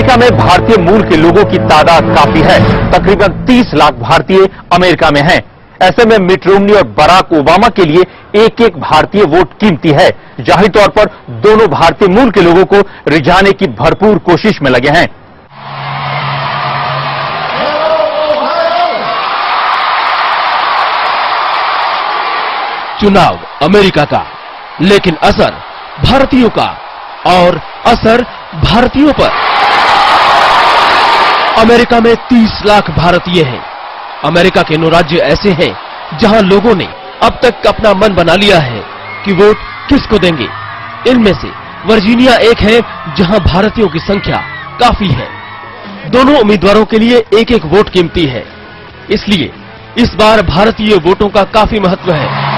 America में भारतीय मूल के लोगों की तादाद काफी है। तकरीबन 30 लाख भारतीय अमेरिका में हैं। ऐसे में मिट रोमनी और बराक ओबामा के लिए एक एक भारतीय वोट कीमती है। जाहिर तौर पर दोनों भारतीय मूल के लोगों को रिझाने की भरपूर कोशिश में लगे हैं। चुनाव अमेरिका का, लेकिन असर भारतीयों का, और असर भारतीयों पर। अमेरिका में 30 लाख भारतीय हैं। अमेरिका के 9 राज्य ऐसे हैं जहां लोगों ने अब तक अपना मन बना लिया है कि वोट किसको देंगे। इनमें से वर्जीनिया एक है जहां भारतीयों की संख्या काफी है। दोनों उम्मीदवारों के लिए एक एक वोट कीमती है, इसलिए इस बार भारतीय वोटों का काफी महत्व है।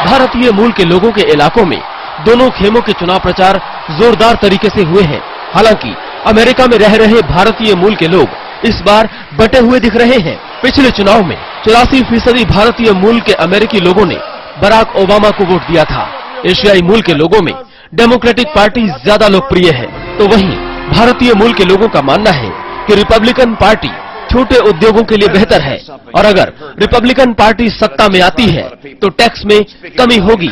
भारतीय मूल के लोगों के इलाकों में दोनों खेमों के चुनाव प्रचार जोरदार तरीके से हुए हैं। हालांकि अमेरिका में रह रहे भारतीय मूल के लोग इस बार बटे हुए दिख रहे हैं। पिछले चुनाव में 84% भारतीय मूल के अमेरिकी लोगों ने बराक ओबामा को वोट दिया था। एशियाई मूल के लोगों में डेमोक्रेटिक पार्टी ज्यादा लोकप्रिय है, तो वहीं भारतीय मूल के लोगों का मानना है कि रिपब्लिकन पार्टी छोटे उद्योगों के लिए बेहतर है, और अगर रिपब्लिकन पार्टी सत्ता में आती है तो टैक्स में कमी होगी।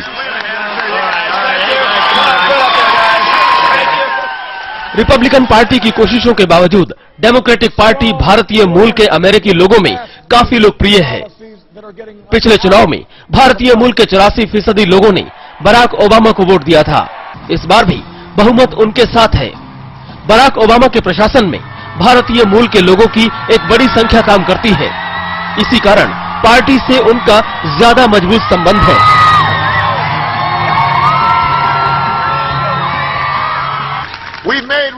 रिपब्लिकन पार्टी की कोशिशों के बावजूद डेमोक्रेटिक पार्टी भारतीय मूल के अमेरिकी लोगों में काफी लोकप्रिय है। पिछले चुनाव में भारतीय मूल के 84% लोगों ने बराक ओबामा को वोट दिया था। इस बार भी बहुमत उनके साथ है। बराक ओबामा के प्रशासन में भारतीय मूल के लोगों की एक बड़ी संख्या काम करती है। इसी कारण पार्टी से उनका ज्यादा मजबूत संबंध है।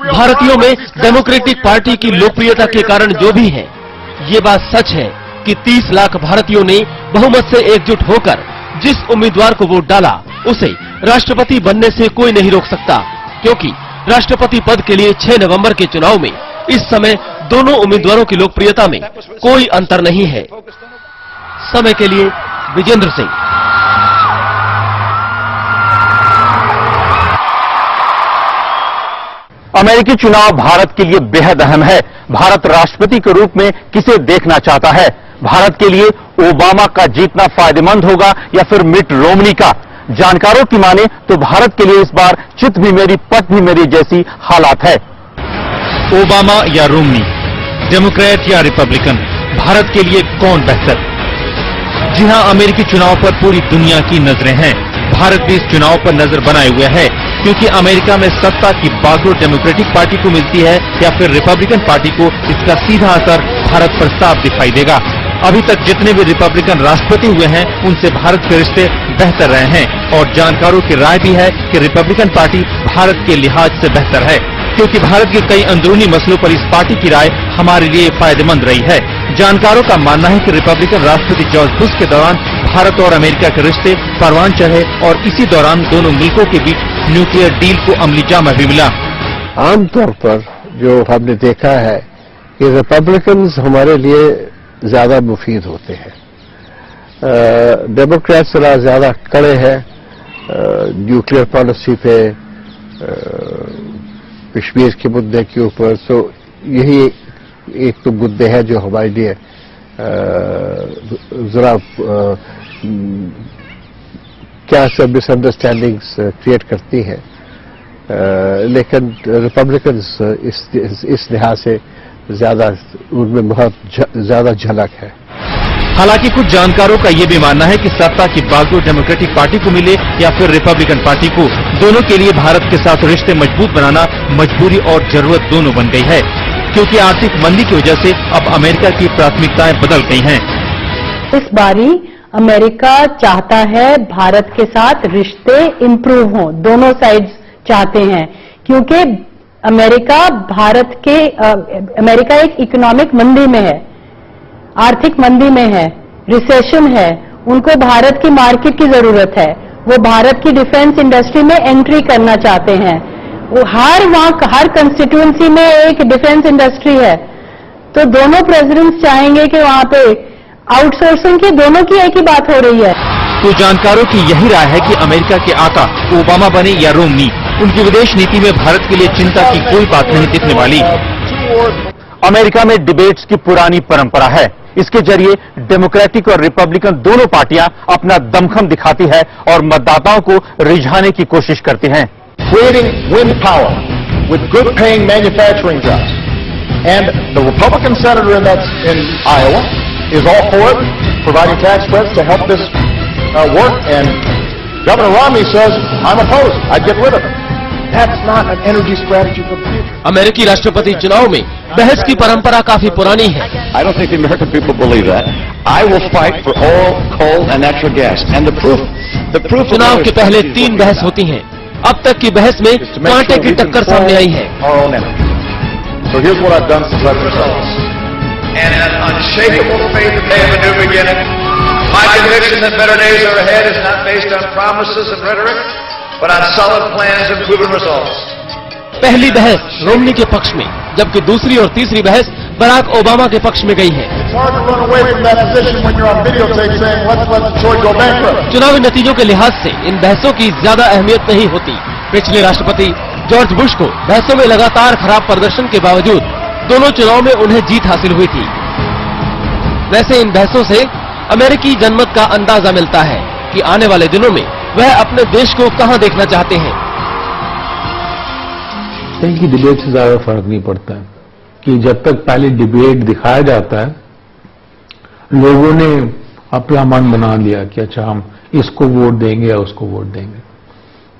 भारतीयों में डेमोक्रेटिक पार्टी की लोकप्रियता के कारण जो भी है, ये बात सच है कि 30 लाख भारतीयों ने बहुमत से एकजुट होकर जिस उम्मीदवार को वोट डाला, उसे राष्ट्रपति बनने से कोई नहीं रोक सकता, क्योंकि राष्ट्रपति पद के लिए 6 नवंबर के चुनाव में इस समय दोनों उम्मीदवारों की लोकप्रियता में कोई अंतर नहीं है। समय के लिए विजेंद्र सिंह। अमेरिकी चुनाव भारत के लिए बेहद अहम है। भारत राष्ट्रपति के रूप में किसे देखना चाहता है? भारत के लिए ओबामा का जीतना फायदेमंद होगा या फिर मिट रोमनी का? जानकारों की माने तो भारत के लिए इस बार चित भी मेरी पट भी मेरी जैसी हालात है। ओबामा या रोमनी, डेमोक्रेट या रिपब्लिकन, भारत के लिए कौन बेहतर? जी हां, अमेरिकी चुनाव पर पूरी दुनिया की नजरें हैं। भारत भी इस चुनाव पर नजर बनाए हुए है, क्योंकि अमेरिका में सत्ता की बागडोर डेमोक्रेटिक पार्टी को मिलती है या फिर रिपब्लिकन पार्टी को, इसका सीधा असर भारत पर साफ दिखाई देगा। अभी तक जितने भी रिपब्लिकन राष्ट्रपति हुए हैं, उनसे भारत के रिश्ते बेहतर रहे हैं, और जानकारों की राय भी है कि रिपब्लिकन पार्टी भारत के लिहाज से बेहतर है, क्योंकि भारत के कई अंदरूनी मसलों पर इस पार्टी की राय हमारे लिए फायदेमंद रही है। जानकारों का मानना है कि रिपब्लिकन राष्ट्रपति जॉर्ज बुश के दौरान भारत और अमेरिका के रिश्ते परवान चढ़े, और इसी दौरान दोनों मुल्कों के बीच न्यूक्लियर डील को अमली जामा भी मिला। आमतौर पर जो हमने देखा है कि रिपब्लिकन हमारे लिए ज्यादा मुफीद होते हैं। डेमोक्रेट्स ज्यादा कड़े हैं न्यूक्लियर पॉलिसी पे, कश्मीर के मुद्दे के ऊपर। तो यही एक तो मुद्दे हैं जो हमारे लिए जरा क्या सब मिसअंडरस्टैंडिंग्स क्रिएट करती हैं, लेकिन रिपब्लिकन्स इस लिहाज से ज्यादा उनमें बहुत ज्यादा झलक है। हालांकि कुछ जानकारों का ये भी मानना है कि सत्ता की बागडोर डेमोक्रेटिक पार्टी को मिले या फिर रिपब्लिकन पार्टी को, दोनों के लिए भारत के साथ रिश्ते मजबूत बनाना मजबूरी और जरूरत दोनों बन गई है, क्योंकि आर्थिक मंदी की वजह से अब अमेरिका की प्राथमिकताएं बदल गई हैं। इस बारी अमेरिका चाहता है भारत के साथ रिश्ते इंप्रूव हों, दोनों साइड्स चाहते हैं, क्योंकि अमेरिका एक इकोनॉमिक मंदी में है, आर्थिक मंदी में है, रिसेशन है। उनको भारत की मार्केट की जरूरत है। वो भारत की डिफेंस इंडस्ट्री में एंट्री करना चाहते हैं। वो हर कंस्टिट्यूएंसी में एक डिफेंस इंडस्ट्री है, तो दोनों प्रेसिडेंट्स चाहेंगे कि वहां पे आउटसोर्सिंग की दोनों की एक ही बात हो रही है। तो जानकारों की यही राय है कि अमेरिका के आका ओबामा बने या रोमनी, उनकी विदेश नीति में भारत के लिए चिंता की कोई बात नहीं दिखने वाली। अमेरिका में डिबेट्स की पुरानी परंपरा है। इसके जरिए डेमोक्रेटिक और रिपब्लिकन दोनों पार्टियां अपना दमखम दिखाती है और मतदाताओं को रिझाने की कोशिश करती हैं। Creating wind power with good paying manufacturing jobs. And the Republican senator in Iowa is all for it, providing tax credits to help this work. And Governor Romney says, I'm opposed. I'd get rid of it. That's not an energy strategy for the future. अमेरिकी राष्ट्रपति चुनाव में बहस की परंपरा काफी पुरानी है। I don't think the American people believe that. I will fight for oil, coal, and natural gas. And the proof. चुनाव के पहले 3 बहस होती हैं। अब तक की बहस में कांटे की टक्कर सामने आई है। So here's what I've done since I've results. And an unshakable faith that they have a new beginning. My conviction that better days are ahead is not based on promises and rhetoric, but on solid plans and proven results. पहली बहस Romani के पक्ष में, जबकि दूसरी और तीसरी बहस बराक ओबामा के पक्ष में गई है। चुनावी नतीजों के लिहाज से इन बहसों की ज्यादा अहमियत नहीं होती। पिछले राष्ट्रपति जॉर्ज बुश को बहसों में लगातार खराब प्रदर्शन के बावजूद दोनों चुनाव में उन्हें जीत हासिल हुई थी। वैसे इन बहसों से अमेरिकी जनमत का अंदाजा मिलता है कि आने वाले दिनों में वह अपने देश को कहां देखना चाहते हैं। कि डिबेट से ज्यादा फर्क नहीं पड़ता है कि जब तक पहले डिबेट दिखाया जाता है, लोगों ने अपना मन बना लिया कि अच्छा हम इसको वोट देंगे या उसको वोट देंगे,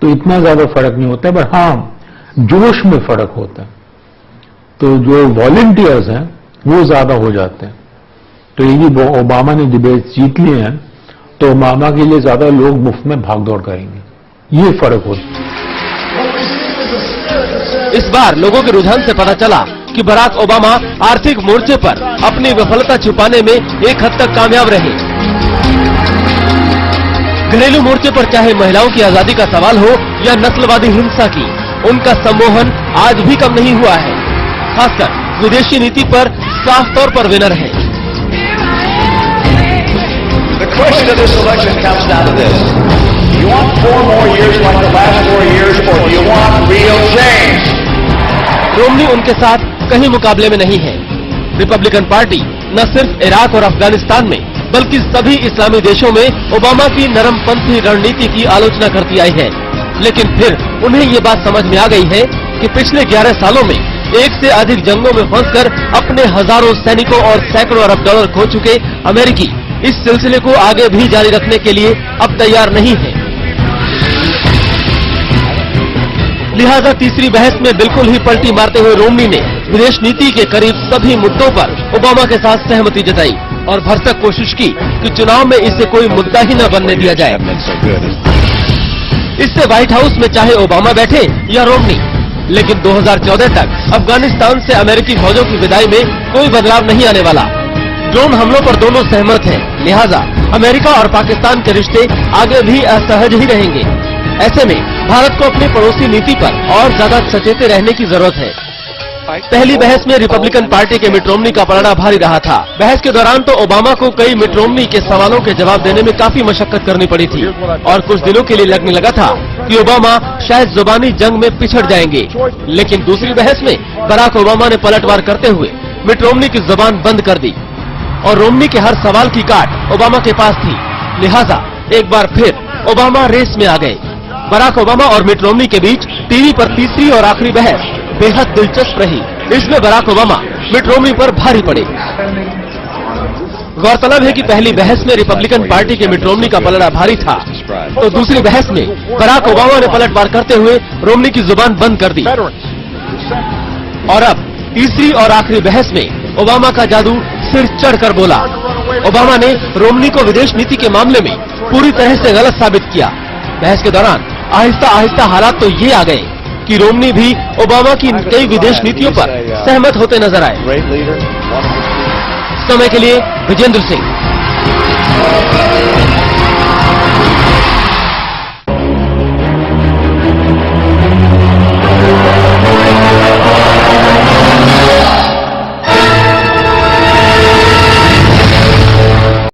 तो इतना ज्यादा फर्क नहीं होता है। पर हाँ, जोश में फर्क होता है। तो जो वॉलंटियर्स हैं वो ज्यादा हो जाते हैं। तो यदि ओबामा ने डिबेट जीत लिए हैं तो ओबामा के लिए ज्यादा लोग मुफ्त में भागदौड़ करेंगे। ये फर्क होता है। इस बार लोगों के रुझान से पता चला कि बराक ओबामा आर्थिक मोर्चे पर अपनी विफलता छिपाने में एक हद तक कामयाब रहे। घरेलू मोर्चे पर चाहे महिलाओं की आजादी का सवाल हो या नस्लवादी हिंसा की, उनका सम्मोहन आज भी कम नहीं हुआ है। खासकर विदेशी नीति पर साफ तौर पर विनर है। The question of this election comes down to this. Do you want 4 more years like the last 4 years, or do you want real change? Romani उनके साथ कहीं मुकाबले में नहीं है। रिपब्लिकन पार्टी न सिर्फ इराक और अफगानिस्तान में बल्कि सभी इस्लामी देशों में ओबामा की नरमपंथी रणनीति की आलोचना करती आई है। लेकिन फिर उन्हें ये बात समझ में आ गई है कि पिछले 11 सालों में 1 से अधिक जंगों में फंसकर अपने हजारों सैनिकों और सैकड़ों अरब डॉलर खो चुके अमेरिकी इस सिलसिले को आगे भी जारी रखने के लिए अब तैयार नहीं है। लिहाजा तीसरी बहस में बिल्कुल ही पलटी मारते हुए रोमनी ने विदेश नीति के करीब सभी मुद्दों पर ओबामा के साथ सहमति जताई और भरसक कोशिश की कि चुनाव में इसे कोई मुद्दा ही न बनने दिया जाए। इससे व्हाइट हाउस में चाहे ओबामा बैठे या रोमनी, लेकिन 2014 तक अफगानिस्तान से अमेरिकी फौजों की विदाई में कोई बदलाव नहीं आने वाला। ड्रोन हमलों पर दोनों सहमत हैं, लिहाजा अमेरिका और पाकिस्तान के रिश्ते आगे भी असहज ही रहेंगे। ऐसे में भारत को अपनी पड़ोसी नीति पर और ज्यादा सचेत रहने की जरूरत है। पहली बहस में रिपब्लिकन पार्टी के मिट रोमनी का पलड़ा भारी रहा था। बहस के दौरान तो ओबामा को कई मिट रोमनी के सवालों के जवाब देने में काफी मशक्कत करनी पड़ी थी और कुछ दिनों के लिए लगने लगा था कि ओबामा शायद जुबानी जंग में पिछड़ जाएंगे। लेकिन दूसरी बहस में बराक ओबामा ने पलटवार करते हुए मिट रोमनी की जुबान बंद कर दी और रोमनी के हर सवाल की काट ओबामा के पास थी। लिहाजा एक बार फिर ओबामा रेस में आ गए। बराक ओबामा और मिट रोमनी के बीच टीवी पर तीसरी और आखिरी बहस बेहद दिलचस्प रही। इसमें बराक ओबामा मिट रोमनी पर भारी पड़े। गौरतलब है कि पहली बहस में रिपब्लिकन पार्टी के मिट रोमनी का पलड़ा भारी था, तो दूसरी बहस में बराक ओबामा ने पलटवार करते हुए रोमनी की जुबान बंद कर दी और अब तीसरी और आखिरी बहस में ओबामा का जादू सिर चढ़कर बोला। ओबामा ने रोमनी को विदेश नीति के मामले में पूरी तरह से गलत साबित किया। बहस के दौरान आहिस्ता आहिस्ता हालात तो ये आ गए कि रोमनी भी ओबामा की कई विदेश नीतियों पर सहमत होते नजर आए। समय के लिए विजेंद्र सिंह।